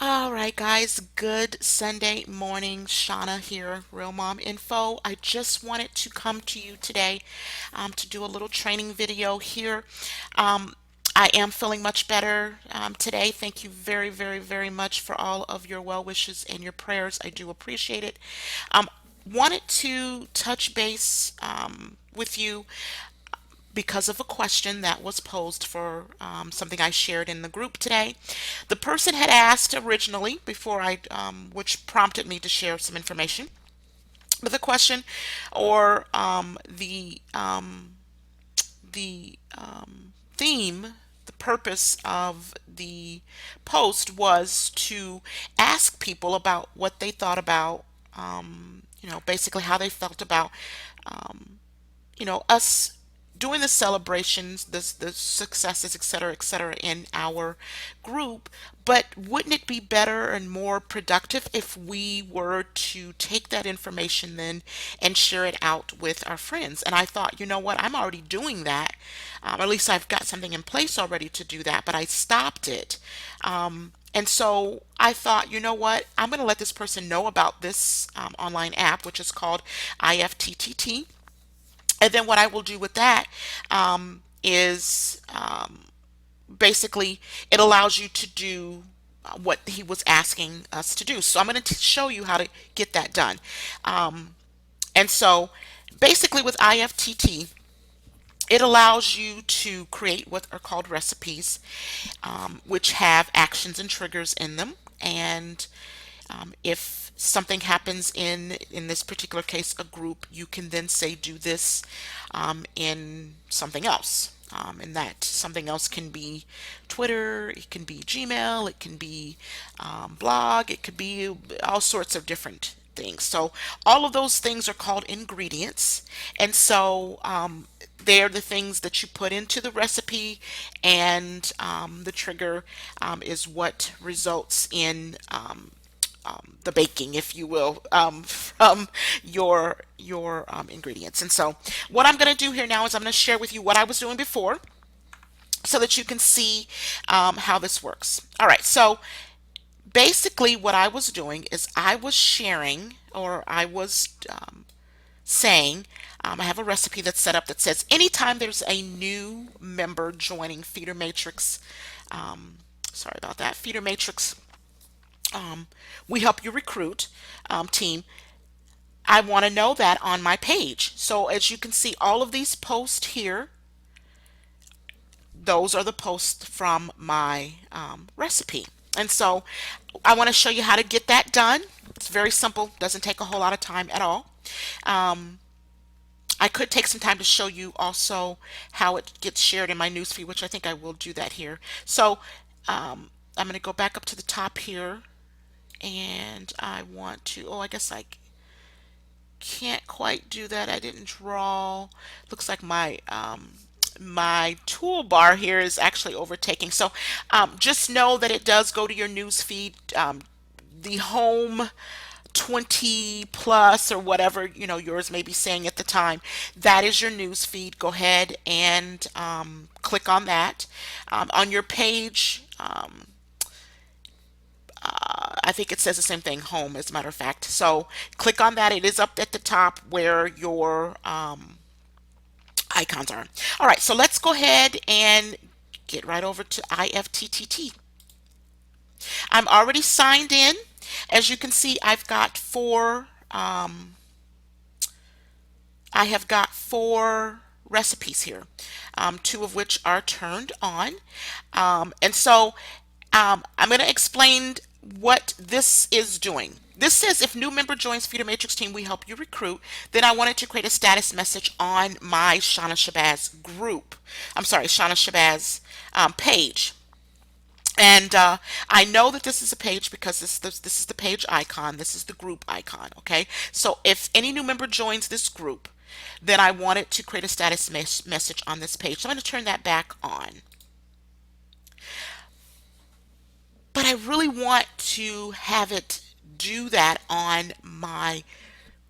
All right, guys, good Sunday morning. Shauna here, Real Mom Info. I just wanted to come to you today to do a little training video here. Um, I am feeling much better today. Thank you very, very, very much for all of your well wishes and your prayers. I do appreciate it. Um, Wanted to touch base with you because of a question that was posed for something I shared in the group today. The person had asked originally before which prompted me to share some information. But the question or the theme, the purpose of the post was to ask people about what they thought about, basically how they felt about us doing the celebrations, the successes, et cetera, in our group. But wouldn't it be better and more productive if we were to take that information then and share it out with our friends? And I thought, you know what, I'm already doing that. At least I've got something in place already to do that, but I stopped it. And so I thought, you know what, I'm going to let this person know about this online app, which is called IFTTT. And then what I will do with that is basically it allows you to do what he was asking us to do. So I'm going to show you how to get that done. And so basically with IFTT, it allows you to create what are called recipes, which have actions and triggers in them. And if something happens in this particular case, a group, you can then say do this in something else. And that something else can be Twitter, it can be Gmail, it can be blog, it could be all sorts of different things. So all of those things are called ingredients. And so they're the things that you put into the recipe, and the trigger is what results in the baking, if you will, from your ingredients. And so, what I'm going to do here now is I'm going to share with you what I was doing before, so that you can see how this works. All right. So basically, what I was doing is I was sharing, or I was saying. I have a recipe that's set up that says anytime there's a new member joining Feeder Matrix, sorry about that, Feeder Matrix, we help you recruit team. I want to know that on my page. So as you can see, all of these posts here, those are the posts from my recipe. And so I want to show you how to get that done. It's very simple, doesn't take a whole lot of time at all. Um, I could take some time to show you also how it gets shared in my newsfeed, which I think I will do that here. So I'm going to go back up to the top here, and I want to, oh, I guess I can't quite do that. I didn't draw. Looks like my toolbar here is actually overtaking. So just know that it does go to your news feed, the home 20 plus or whatever yours may be saying at the time. That is your news feed. Go ahead and click on that. On your page, I think it says the same thing, home, as a matter of fact. So click on that. It is up at the top where your icons are. All right, so let's go ahead and get right over to IFTTT. I'm already signed in. As you can see, I have got four recipes here, two of which are turned on. And so I'm going to explain what this is doing. This says if new member joins Feeder Matrix team, we help you recruit. Then I wanted to create a status message on my ShanahShabazz group. I'm sorry, ShanahShabazz page. And I know that this is a page because this is the page icon. This is the group icon. Okay. So if any new member joins this group, then I wanted to create a status message on this page. So I'm going to turn that back on. But I really want to have it do that on my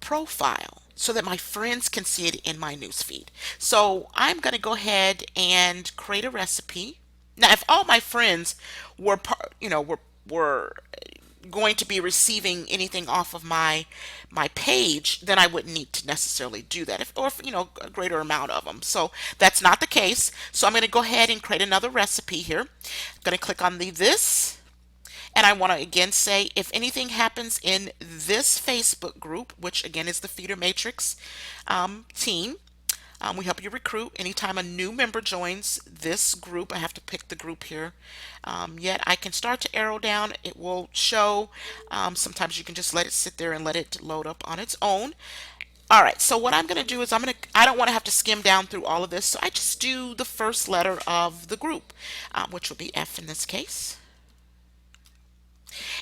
profile so that my friends can see it in my newsfeed. So I'm going to go ahead and create a recipe. Now, if all my friends were, were going to be receiving anything off of my page, then I wouldn't need to necessarily do that, if, or if, a greater amount of them. So that's not the case. So I'm going to go ahead and create another recipe here. I'm going to click on the this. And I want to again say, if anything happens in this Facebook group, which again is the Feeder Matrix team, we help you recruit. Anytime a new member joins this group, I have to pick the group here. Yet I can start to arrow down. It will show. Sometimes you can just let it sit there and let it load up on its own. All right, so what I'm going to do is I don't want to have to skim down through all of this, so I just do the first letter of the group, which will be F in this case.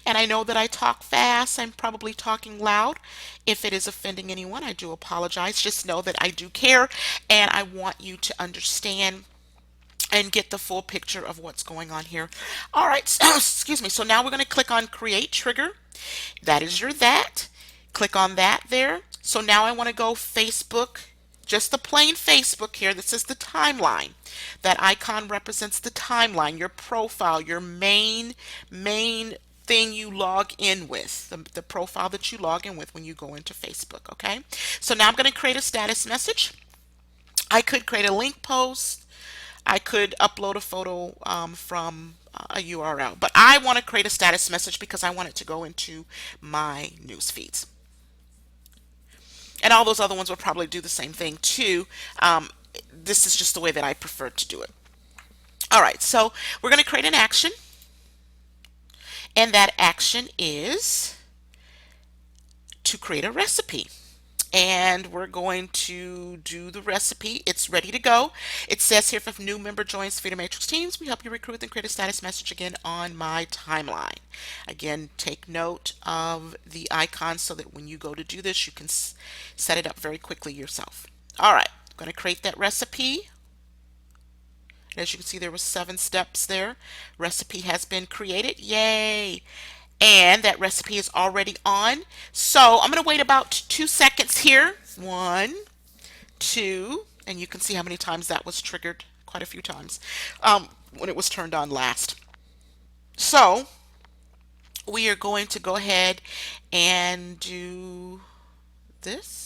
And I know that I talk fast. I'm probably talking loud. If it is offending anyone, I do apologize. Just know that I do care and I want you to understand and get the full picture of what's going on here. All right, so, excuse me. So now we're going to click on Create Trigger. That is your that. Click on that there. So now I want to go Facebook, just the plain Facebook here. This is the timeline. That icon represents the timeline, your profile, your main thing you log in with, the profile that you log in with when you go into Facebook, okay? So now I'm going to create a status message. I could create a link post. I could upload a photo from a URL, but I want to create a status message because I want it to go into my news feeds. And all those other ones will probably do the same thing too. This is just the way that I prefer to do it. All right, so we're going to create an action. And that action is to create a recipe. And we're going to do the recipe. It's ready to go. It says here, if a new member joins Feeder Matrix Teams, we help you recruit and create a status message again on my timeline. Again, take note of the icons so that when you go to do this, you can set it up very quickly yourself. All right, I'm going to create that recipe. As you can see, there were 7 steps there. Recipe has been created. Yay! And that recipe is already on. So I'm going to wait about 2 seconds here. 1, 2, and you can see how many times that was triggered. Quite a few times when it was turned on last. So we are going to go ahead and do this.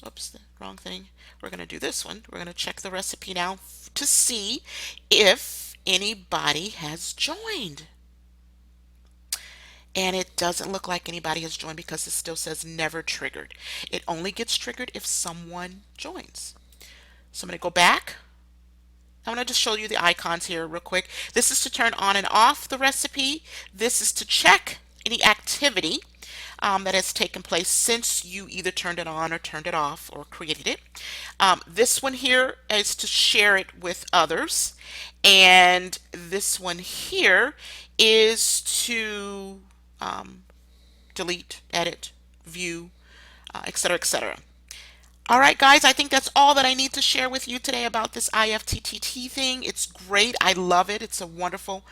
Oops, the wrong thing. We're going to do this one. We're going to check the recipe now to see if anybody has joined. And it doesn't look like anybody has joined because it still says never triggered. It only gets triggered if someone joins. So I'm going to go back. I'm going to just show you the icons here real quick. This is to turn on and off the recipe. This is to check any activity that has taken place since you either turned it on or turned it off or created it. This one here is to share it with others. And this one here is to delete, edit, view, etc., etc. All right, guys, I think that's all that I need to share with you today about this IFTTT thing. It's great. I love it. It's a wonderful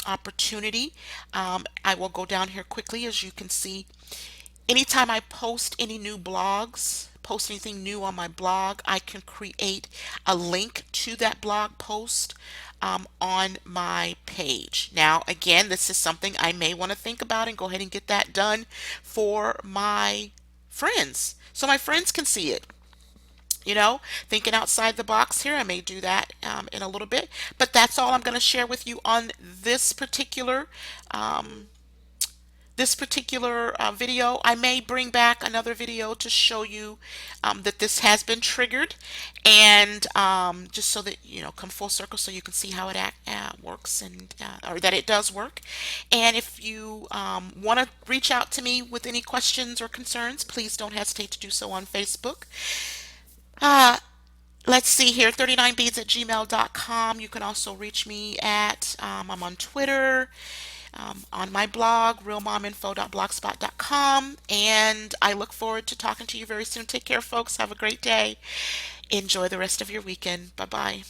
opportunity. I will go down here quickly. As you can see, anytime I post any new blogs, post anything new on my blog, I can create a link to that blog post on my page. Now, again, this is something I may want to think about and go ahead and get that done for my friends, so my friends can see it. Thinking outside the box here. I may do that in a little bit, but that's all I'm going to share with you on this particular video. I may bring back another video to show you that this has been triggered, and just so that come full circle, so you can see how it works, and or that it does work. And if you want to reach out to me with any questions or concerns, please don't hesitate to do so on Facebook. Let's see here, 39beads@gmail.com. You can also reach me at, I'm on Twitter, on my blog, realmominfo.blogspot.com, and I look forward to talking to you very soon. Take care, folks. Have a great day. Enjoy the rest of your weekend. Bye-bye.